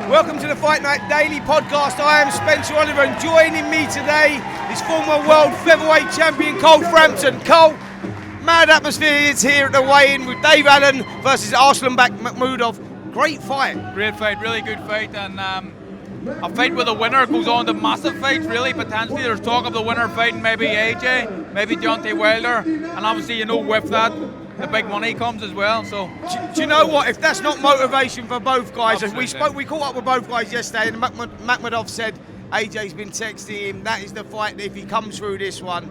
Welcome to the Fight Night Daily Podcast. I am Spencer Oliver, and joining me today is former world featherweight champion Carl Frampton. Carl, mad atmosphere is here at the weigh-in with Dave Allen versus Arslanbek Makhmudov. Great fight. Great fight, really good fight, and a fight with a winner goes on to massive fights, really, potentially. There's talk of the winner fighting maybe AJ, maybe Deontay and obviously, with that, the big money comes as well. So, do you know what? If that's not motivation for both guys, and we caught up with both guys yesterday, and Makhmudov said AJ's been texting him. That is the fight if he comes through this one.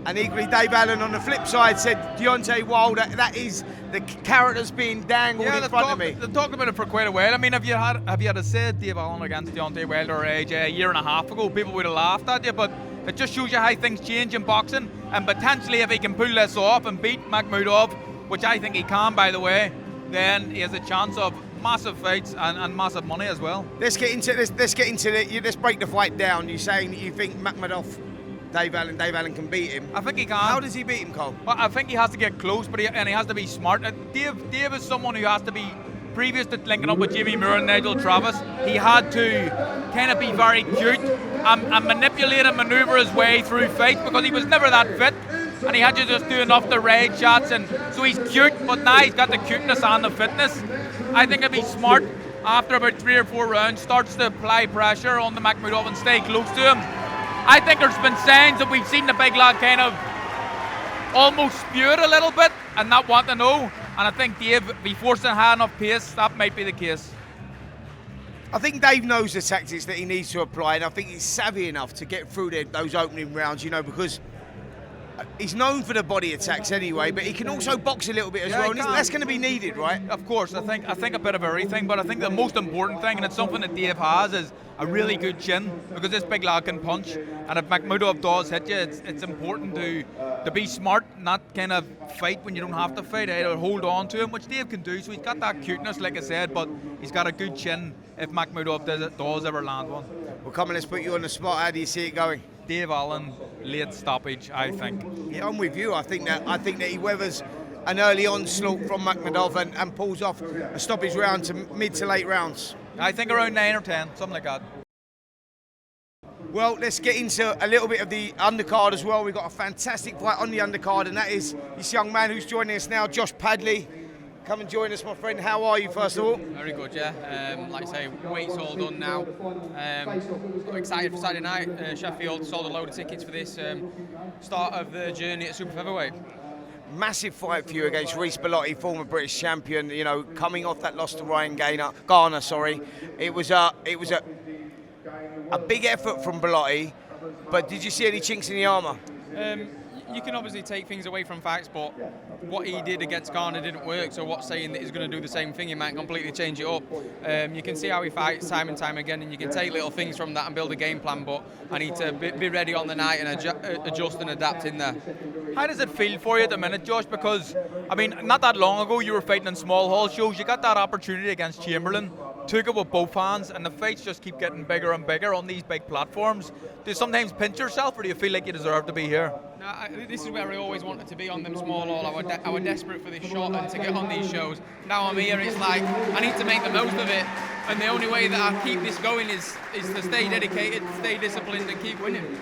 And equally, Dave Allen on the flip side said Deontay Wilder. That is the characters being dangled in front of me. They've talked about it for quite a while. I mean, have you had said Dave Allen against Deontay Wilder or AJ a year and a half ago, people would have laughed at you. But it just shows you how things change in boxing. And potentially, if he can pull this off and beat Makhmudov, which I think he can, by the way, then he has a chance of massive fights and massive money as well. Let's get into this. Let's break the fight down. You're saying that you think Makhmudov, Dave Allen can beat him. I think he can. How does he beat him, Cole? Well, I think he has to get close, but he has to be smart. Dave is someone who has to be, previous to linking up with Jimmy Moore and Nigel Travis, he had to kind of be very cute and manipulate and manoeuvre his way through fights because he was never that fit. And he had to just do enough to raid shots, and so he's cute, but now he's got the cuteness and the fitness. I think if he's smart, after about 3 or 4 rounds, starts to apply pressure on the Makhmudov and stay close to him. I think there's been signs that we've seen the big lad kind of almost spew it a little bit and not want to know. And I think Dave, if he forces a high enough pace, that might be the case. I think Dave knows the tactics that he needs to apply, and I think he's savvy enough to get through those opening rounds, because he's known for the body attacks anyway, but he can also box a little bit as well, and that's going to be needed, right? Of course, I think a bit of everything, but I think the most important thing, and it's something that Dave has, is a really good chin, because this big lad can punch, and if Makhmudov does hit you, it's important to be smart, not kind of fight when you don't have to fight, either hold on to him, which Dave can do, so he's got that cuteness, like I said, but he's got a good chin if Makhmudov does ever land one. Well, come on, let's put you on the spot. How do you see it going? Dave Allen, late stoppage, I think. Yeah, I'm with you. I think that he weathers an early onslaught from Makhmudov and pulls off a stoppage round to mid to late rounds. I think around 9 or 10, something like that. Well, let's get into a little bit of the undercard as well. We've got a fantastic fight on the undercard, and that is this young man who's joining us now, Josh Padley. Come and join us, my friend. How are you, first of all? Very good, yeah. Like I say, weight's all done now. Excited for Saturday night. Sheffield sold a load of tickets for this start of the journey at super featherweight. Massive fight for you against Reese Belotti, former British champion. Coming off that loss to Ryan Garner. It was a big effort from Belotti. But did you see any chinks in the armour? You can obviously take things away from facts, but what he did against Garner didn't work, so what's saying that he's going to do the same thing? He might completely change it up. You can see how he fights time and time again, and you can take little things from that and build a game plan, but I need to be ready on the night and adjust and adapt in there. How does it feel for you at the minute, Josh? Because, I mean, not that long ago you were fighting in small hall shows, you got that opportunity against Chamberlain, took it with both hands, and the fights just keep getting bigger and bigger on these big platforms. Do you sometimes pinch yourself, or do you feel like you deserve to be here? No, this is where I always wanted to be, on them small hall. I was desperate for this shot and to get on these shows. Now I'm here, it's like I need to make the most of it, and the only way that I keep this going is to stay dedicated, stay disciplined, and keep winning.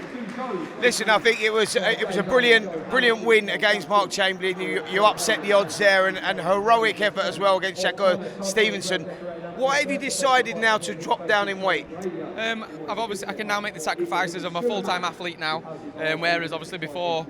Listen, I think it was a brilliant win against Mark Chamberlain. You upset the odds there, and heroic effort as well against Shakur Stevenson. Why have you decided now to drop down in weight? I can now make the sacrifices. I'm a full-time athlete now, whereas obviously before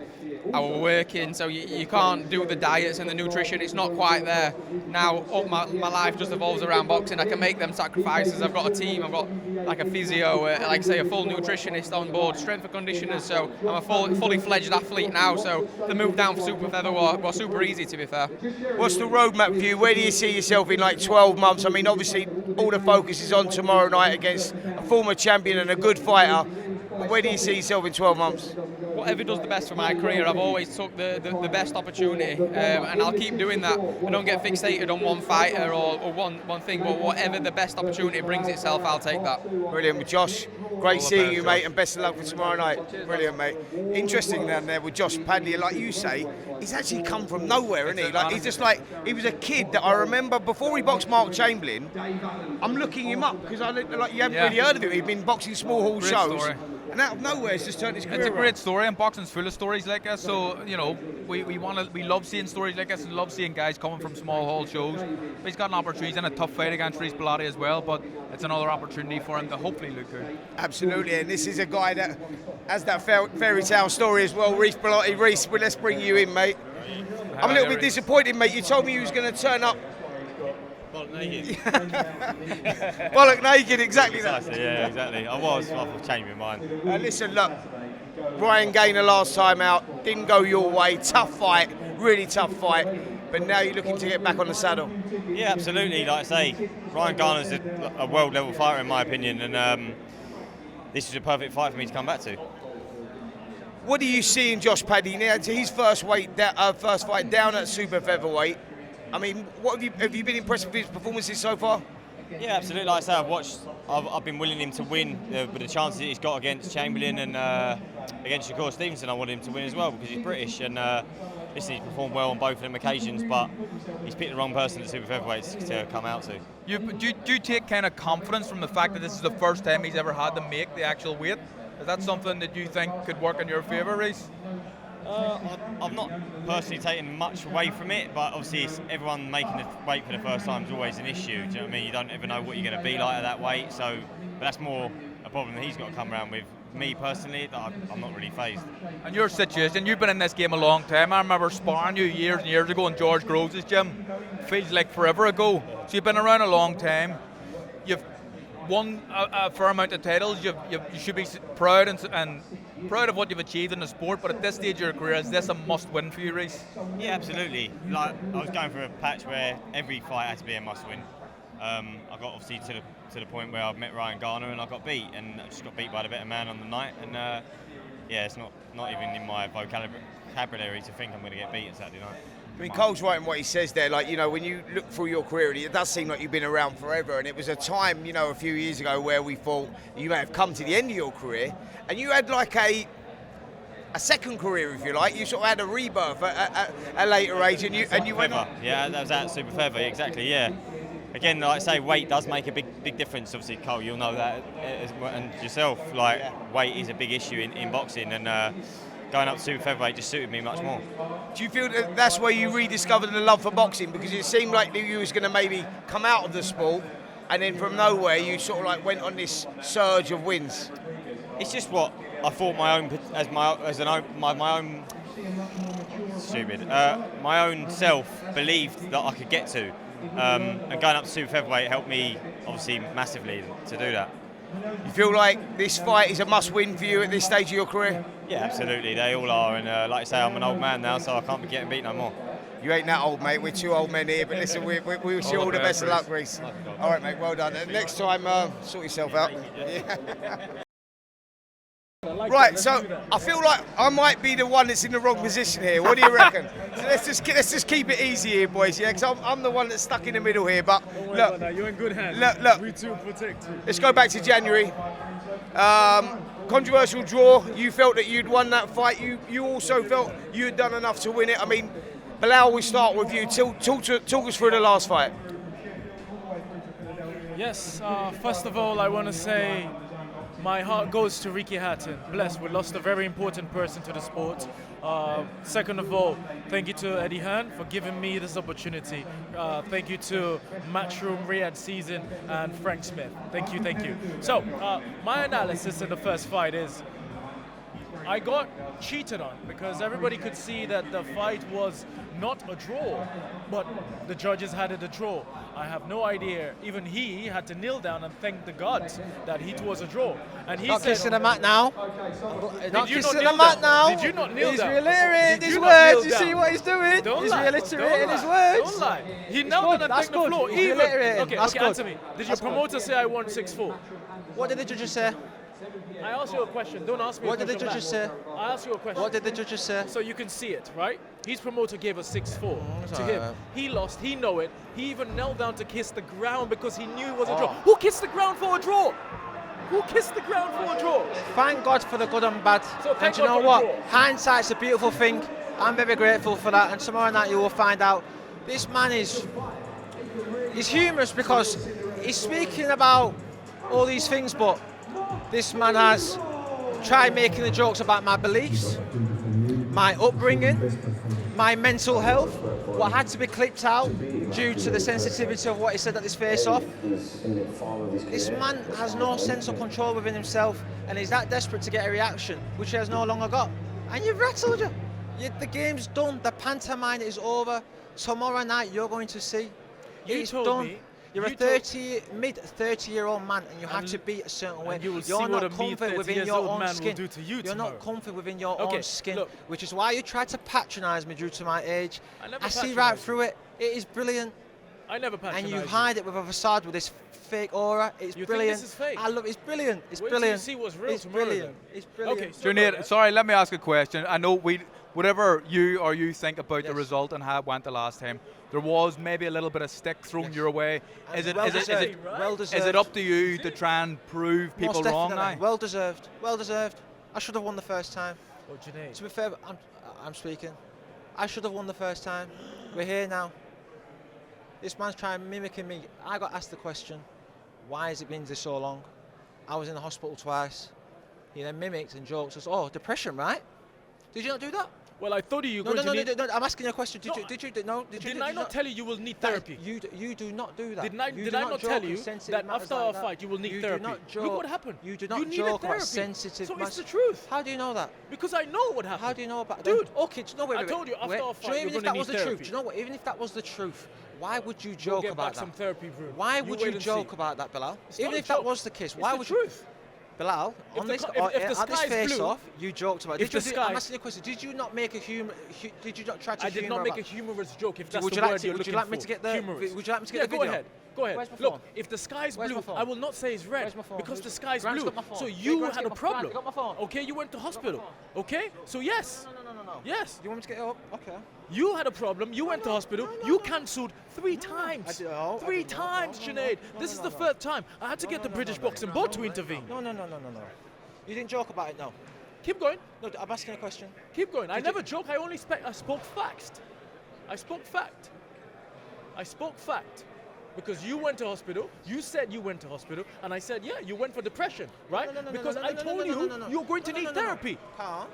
I was working, so you can't do the diets and the nutrition. It's not quite there. Now my life just evolves around boxing. I can make them sacrifices. I've got a team. I've got like a physio, like I say, a full nutritionist on board, strength and conditioners. So I'm a fully fledged athlete now. So the move down for super featherweight was super easy, to be fair. What's the roadmap for you? Where do you see yourself in like 12 months? I mean, obviously all the focus is on tomorrow night against a former champion and a good fighter. Where do you see yourself in 12 months? Whatever does the best for my career, I've always took the best opportunity, and I'll keep doing that. I don't get fixated on one fighter or one thing, but whatever the best opportunity brings itself, I'll take that. Brilliant. With Josh, Great seeing you, mate, and best of luck for tomorrow night. Brilliant, mate. Interesting down there with Josh Padley, like you say, he's actually come from nowhere, isn't he? Like, he's just like, he was a kid that I remember before he boxed Mark Chamberlain. I'm looking him up because like you haven't really heard of him. He'd been boxing small hall shows. Story. And out of nowhere, it's just turned his career It's a great around. story, and boxing's full of stories like this. So, you know, we love seeing stories like this, and love seeing guys coming from small hall shows. But he's got an opportunity. He's in a tough fight against Reece Belotti as well, but it's another opportunity for him to hopefully look good. Absolutely, and this is a guy that has that fairy tale story as well. Reese Bellotti. Reese, well, let's bring you in, mate. I'm a little bit disappointed, mate. You told me you was going to turn up. Bollock naked. Bollock naked, exactly that. Yeah, exactly. I've changed my mind. Listen, look, Ryan Gaynor last time out, didn't go your way. Tough fight, really tough fight. But now you're looking to get back on the saddle. Yeah, absolutely. Like I say, Ryan Garner's a world level fighter in my opinion, and this is a perfect fight for me to come back to. What do you see in Josh Padley now? It's his first fight down at super featherweight. I mean, what have you been impressed with his performances so far? Yeah, absolutely. Like I say, I've been willing him to win with the chances that he's got against Chamberlain and against Shakur Stevenson. I wanted him to win as well because he's British, and listen, he's performed well on both of them occasions, but he's picked the wrong person at super featherweights to come out to. Do you take kind of confidence from the fact that this is the first time he's ever had to make the actual weight? Is that something that you think could work in your favour, Reece? I've not personally taken much away from it, but obviously everyone making the weight for the first time is always an issue. Do you know what I mean? You don't ever know what you're going to be like at that weight, but that's more a problem that he's got to come around with. Me personally, I'm not really phased. And your situation, you've been in this game a long time. I remember sparring you years and years ago in George Groves' gym. Feels like forever ago. So you've been around a long time. You've won a fair amount of titles. You should be proud and proud of what you've achieved in the sport, but at this stage of your career, is this a must-win for you, Reece? Yeah, absolutely. Like, I was going through a patch where every fight had to be a must-win. I got obviously to the point where I've met Ryan Garner and I got beat, and I just got beat by the better man on the night. And yeah, it's not even in my vocabulary to think I'm going to get beat Saturday night. I mean, Cole's right in what he says there. Like, you know, when you look through your career, it does seem like you've been around forever. And it was a time, you know, a few years ago where we thought you may have come to the end of your career, and you had like a second career, if you like. You sort of had a rebirth at a later age, and you went on. Yeah, that was at super feather, exactly. Yeah. Again, like I say, weight does make a big difference. Obviously, Cole, you'll know that, and yourself. Like, weight is a big issue in boxing, and going up to super featherweight just suited me much more. Do you feel that that's where you rediscovered the love for boxing? Because it seemed like you was going to maybe come out of the sport, and then from nowhere you sort of like went on this surge of wins. It's just what I thought my own self believed that I could get to, and going up to super featherweight helped me obviously massively to do that. You feel like this fight is a must-win for you at this stage of your career? Yeah, absolutely. They all are, and like I say, I'm an old man now, so I can't be getting beat no more. You ain't that old, mate. We're two old men here, but listen, we wish you all the best of luck, Reece. All right, mate, well done. And next time, sort yourself out. Yeah. Right, so I feel like I might be the one that's in the wrong position here. What do you reckon? So let's just keep it easy here, boys. Yeah, because I'm the one that's stuck in the middle here. But look, you're in good hands. Look. We too protect you. Let's go back to January. Controversial draw. You felt that you'd won that fight. You also felt you had done enough to win it. I mean, Bilal, we start with you. Talk us through the last fight. Yes. First of all, I want to say my heart goes to Ricky Hatton. Blessed, we lost a very important person to the sport. Second of all, thank you to Eddie Hearn for giving me this opportunity. Thank you to Matchroom, Riyadh Season, and Frank Smith. Thank you. So, my analysis in the first fight is I got cheated on because everybody could see that the fight was not a draw, but the judges had it a draw. I have no idea. Even he had to kneel down and thank the gods that it was a draw. And he not said, kissing the mat now. Not you kissing not the mat now. Did you not kneel He's down? reiterating Did his you not words. kneel You down? see what he's doing? Don't He's lie. reiterating Don't his lie. words. Don't lie. He It's knelt good. down and That's thanked the good. floor. He's Even, reiterating. okay, That's good. answer me. Did your promoter say I won 6-4? What did the judges say? I asked you a question. Don't ask me What a did the question judges back. say? I asked you a question. What did the judges say? So you can see it, right? His promoter gave us 6-4 to him. alright. He lost. He know it. He even knelt down to kiss the ground because he knew it was a Oh. draw. Who kissed the ground for a draw? Who kissed the ground for a draw? Thank God for the good and bad. So thank And do you God know for what? the draw. Hindsight's a beautiful thing. I'm very grateful for that. And tomorrow night you will find out. This man is humorous because he's speaking about all these things, but this man has tried making the jokes about my beliefs, my upbringing, my mental health, what had to be clipped out due to the sensitivity of what he said at this face-off. This man has no sense of control within himself, and he's that desperate to get a reaction, which he has no longer got. And you've rattled you. The game's done. The pantomime is over. Tomorrow night you're going to see. It's done. You're a mid-30-year-old man, and you have to be a certain way. You're not comfy within your own skin. You're not comfy within your own skin, which is why you try to patronise me due to my age. I see right through it. It is brilliant. I never patronise And you hide it with a facade with this fake aura. It's brilliant. Think this is fake? I love it. It's brilliant. It's Wait brilliant. till you see what's real It's tomorrow, brilliant. then. It's brilliant. Okay, Junaid, sorry, let me ask a question. I know whatever you think about the Yes. result and how it went the last time, there was maybe a little bit of stick thrown your way. Is it Well deserved. up to you to try and prove people Most wrong definitely. now? Well deserved. Well deserved. I should have won the first time. Oh, Junaid. To be fair, I'm speaking. I should have won the first time. We're here now. This man's trying mimicking me. I got asked the question, why has it been this so long? I was in the hospital twice. He then mimicked and joked, says, "Oh, depression, right? Did you not do that?" Well, I thought you were No, going to need... no, I'm asking you a question. No, Didn't I not tell you will need therapy? You do not do that. Did I not tell you that after our fight you will need therapy? Look what happened. You do not needed joke about therapy. sensitive So it's matters. the truth. How do you know that? Because I know what happened. How do you know about Dude, okay, do you know, wait, I wait, told you after wait. our Do you fight know, even you're if gonna that was need the therapy. truth, do you know what? Even if that was the truth, why would you We'll joke get about back some that? therapy, bro. Why You would wait you and joke see. about that, Bilal? It's Even not if a that joke. was the case, It's why the would truth. Bilal, If on the this, co- if the at this sky is face blue- off, you joked about it. if the sky- I'm asking you a question. Did you not make a humor? Did you not try to? I did humour not make about- a humorous joke. If that's Would the you like word to- you're would you looking like me for. to get the- Humorous. would you like me to get Yeah, the go video? ahead. Go ahead. Where's my Look, phone? if the sky's Where's blue, my phone? I will not say it's red Where's my phone? because the sky's Grant's blue. got my phone. So Yeah, you Grant's had a got my phone. problem. You got my phone. Okay, you went to hospital. phone. Okay, so yes. No. Yes. You want me to get it up? Okay. You had a problem. You went to hospital. You cancelled 3 times. I did- oh, I 3 did not. times, No, no, Junaid. no, This is no, the no. 3rd time. I had to get the British boxing board to intervene. No. You didn't joke about it, no. Keep going. No, I'm asking a question. Keep going. I Did never joke. I spoke facts. I spoke fact. I spoke fact. Because you went to hospital, you said you went to hospital, and I said, yeah, you went for depression, right? Because I told you you're going to need therapy. Calm.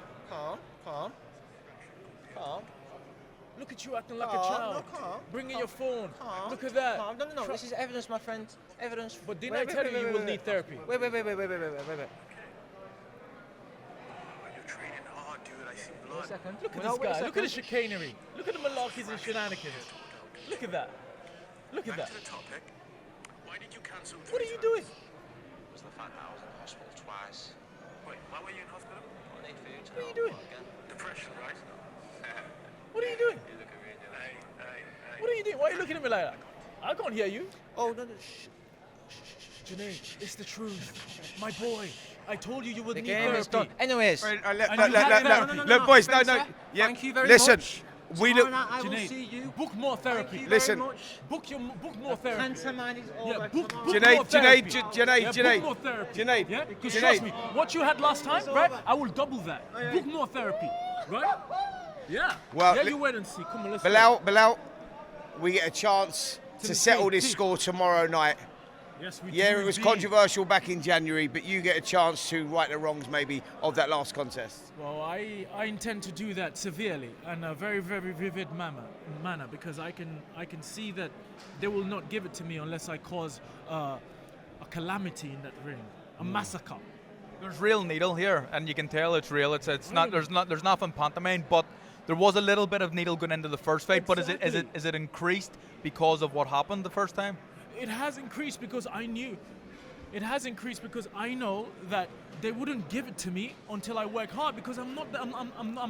Look at you acting like a Calm, child. no, calm, Bringing your phone. Calm. Look at that. Calm. No. This is evidence, my friend. Evidence. But didn't I tell you you will need therapy? Wait. You're training hard, dude. I see blood. A second. Look at No, this wait a guy. Look at the second. chicanery. Look at the malarkeys and shenanigans. Look at that. Look at Back that. to the topic. Why did you cancel? What are you doing? Was the fact that I was in the hospital twice. Wait, why were you in hospital? I need food. What are you doing? Depression, right? What are you doing? Hey. What are you doing? Why are you looking at me like that? I can't hear you. Oh no. Junaid, it's the truth. My boy, I told you you would The need game therapy. is done. Anyways. Look, And you had therapy. look, boys, no. Spencer, Yeah, thank you very listen, much. we Tomorrow look. night I will Junaid, see you. book more therapy. Thank you Listen. very much. Book more therapy. Pantomime is Yeah, over. book Tomorrow- more Junaid, therapy. Junaid. Yeah, book more therapy. Junaid, Yeah, because Junaid. trust me, what you had last time, It's right? over. I will double that. Book more therapy, right? Yeah. Well, yeah, li- you wait and see. Come on, let's Bilal, we get a chance to the settle team. this score tomorrow night. go. Yes, we Yeah, do it was indeed. controversial back in January, but you get a chance to right the wrongs maybe of that last contest. Well, I intend to do that severely and a very, very vivid manner because I can see that they will not give it to me unless I cause a calamity in that ring, a massacre. There's real needle here, and you can tell it's real. It's not. There's nothing pantomime, but there was a little bit of needle going into the first fight. But Exactly. is it increased because of what happened the first time? It has increased because I knew. It has increased because I know that they wouldn't give it to me until I work hard because I'm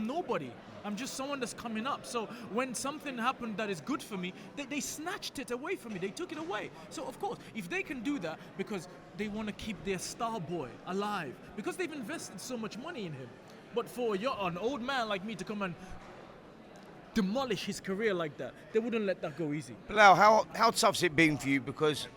nobody. I'm just someone that's coming up. So when something happened that is good for me, they snatched it away from me. They took it away. So of course, if they can do that because they want to keep their star boy alive, because they've invested so much money in him. But for an old man like me to come and demolish his career like that, they wouldn't let that go easy. Bilal, how tough's it been for you? Because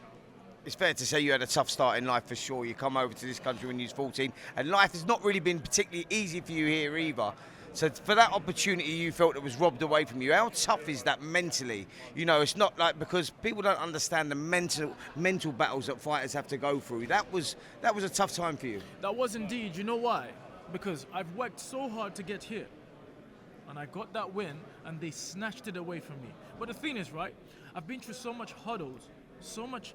it's fair to say you had a tough start in life for sure. You come over to this country when you was 14, and life has not really been particularly easy for you here either. So for that opportunity you felt it was robbed away from you, how tough is that mentally? You know, it's not like, because people don't understand the mental battles that fighters have to go through. That was a tough time for you. That was indeed. You know why? Because I've worked so hard to get here. And I got that win, and they snatched it away from me. But the thing is, right, I've been through so much hurdles, so much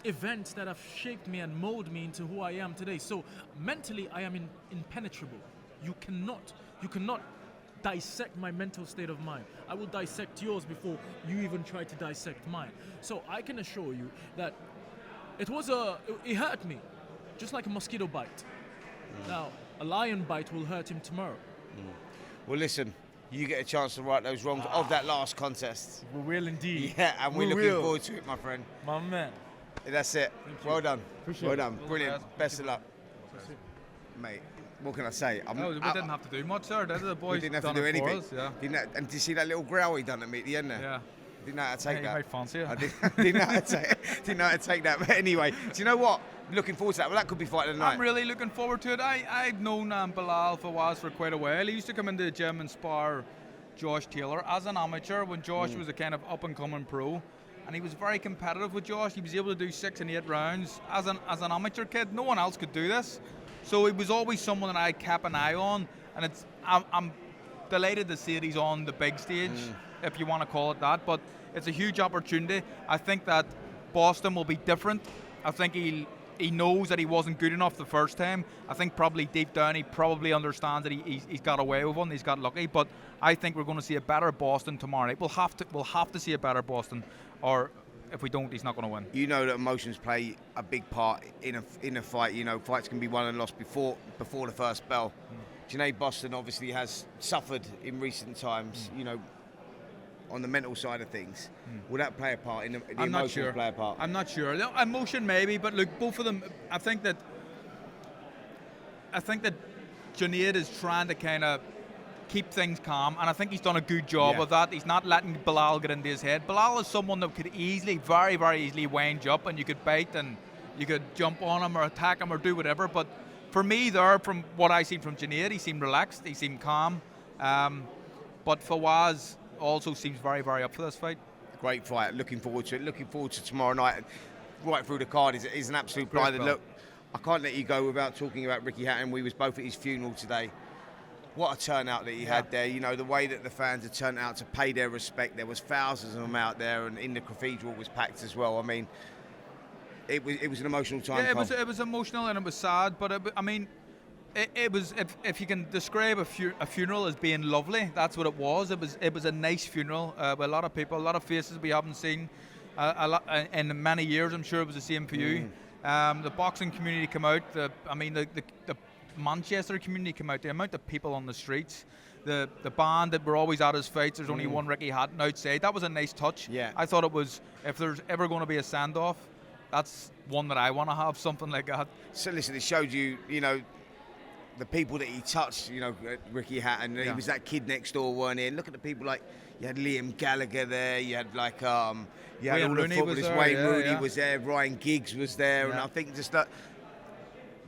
events that have shaped me and molded me into who I am today. So mentally, I am impenetrable. You cannot dissect my mental state of mind. I will dissect yours before you even try to dissect mine. So I can assure you that it hurt me, just like a mosquito bite. Now, a lion bite will hurt him tomorrow. Well, listen, you get a chance to right those wrongs of that last contest. We will indeed. Yeah, and we're looking forward to it, my friend. My man. That's it. Well done. Appreciate well it. done. Brilliant. Best of luck. Mate, what can I say? We didn't have to do much, sir. The boys we didn't have to done do it for anything. us, yeah. And did you see that little growl he done at me at the end there? Yeah. Didn't know how to take You that. might fancy it. I didn't know how to take that. But anyway, do you know what? Looking forward to that. Well, that could be fight of the night. I'm really looking forward to it. I've known Bilal Fawaz for quite a while. He used to come into the gym and spar Josh Taylor as an amateur when Josh was a kind of up-and-coming pro. And he was very competitive with Josh. He was able to do 6 and 8 rounds as an amateur kid. No one else could do this. So it was always someone that I kept an eye on. And I'm delighted to see that he's on the big stage, if you want to call it that. But it's a huge opportunity. I think that Bostan will be different. I think he knows that he wasn't good enough the first time. I think probably deep down he probably understands that he's got away with one. He's got lucky. But I think we're going to see a better Bostan tomorrow night. We'll have to see a better Bostan, or if we don't, he's not going to win. You know that emotions play a big part in a fight. You know, fights can be won and lost before the first bell. Junaid Bostan obviously has suffered in recent times. You know, on the mental side of things. Will that play a part in the emotions play a part? I'm not sure. No, emotion maybe, but look, both of them. I think that Junaid is trying to kind of keep things calm, and I think he's done a good job of that. He's not letting Bilal get into his head. Bilal is someone that could easily, very, very easily wind you up, and you could bite and you could jump on him or attack him or do whatever. But for me, from what I seen from Junaid, he seemed relaxed, he seemed calm. But Fawaz also seems very, very up for this fight. Great fight. Looking forward to it. Looking forward to tomorrow night. Right through the card is an absolute blinder. Look, I can't let you go without talking about Ricky Hatton. We was both at his funeral today. What a turnout that he had there. You know, the way that the fans had turned out to pay their respect. There was thousands of them out there, and in the cathedral was packed as well. I mean, it was an emotional time. Yeah, it was emotional and it was sad, but it was, if you can describe a funeral as being lovely, that's what it was. It was a nice funeral with a lot of people, a lot of faces we haven't seen a lot in many years. I'm sure it was the same for you. The boxing community came out. The Manchester community came out. The amount of people on the streets, the band that were always at his fights. There's only one Ricky Hatton outside. That was a nice touch. Yeah. I thought it was, if there's ever going to be a send-off, that's one that I want to have, something like that. So listen, it showed you, you know, the people that he touched, you know, Ricky Hatton. He was that kid next door, weren't he? And look at the people like, you had Liam Gallagher there, you had like, you had Wayne all the Rooney footballers, was there, Wayne yeah, Rooney yeah. was there, Ryan Giggs was there, and I think just that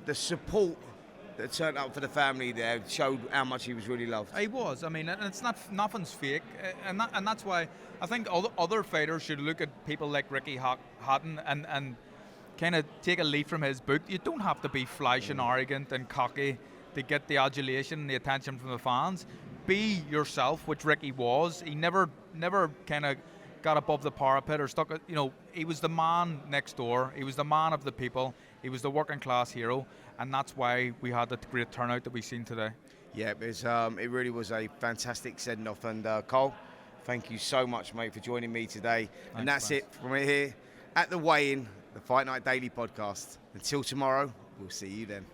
the support that turned up for the family there showed how much he was really loved. He was. I mean, and it's nothing's fake, and that's why I think other fighters should look at people like Ricky Hatton and kind of take a leaf from his book. You don't have to be flash and arrogant and cocky to get the adulation and the attention from the fans. Be yourself, which Ricky was. He never kind of got above the parapet or stuck. You know, he was the man next door. He was the man of the people. He was the working class hero, and that's why we had the great turnout that we've seen today. Yeah, it really was a fantastic send-off. And Cole, thank you so much, mate, for joining me today. And that's it from here at the weigh-in, the Fight Night Daily podcast. Until tomorrow, we'll see you then.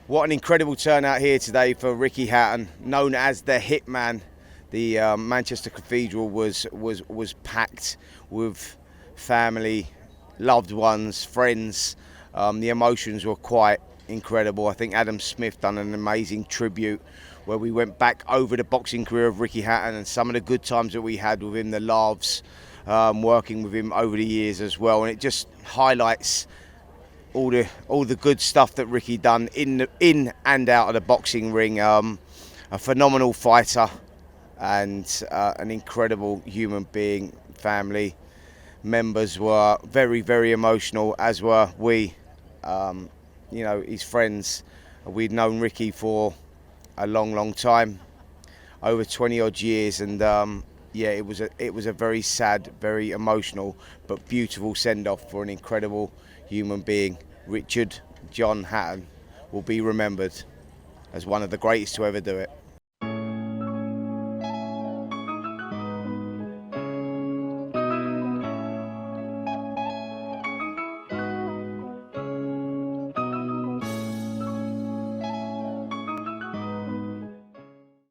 What an incredible turnout here today for Ricky Hatton, known as the Hitman. The Manchester Cathedral was packed with family, loved ones, friends. The emotions were quite incredible. I think Adam Smith done an amazing tribute where we went back over the boxing career of Ricky Hatton and some of the good times that we had with him, the laughs, working with him over the years as well, and it just highlights all the good stuff that Ricky done in and out of the boxing ring. A phenomenal fighter and an incredible human being. Family members were very, very emotional, as were we. You know, his friends. We'd known Ricky for a long, long time, over 20 odd years, and yeah, it was a very sad, very emotional, but beautiful send-off for an incredible human being. Richard John Hatton will be remembered as one of the greatest to ever do it.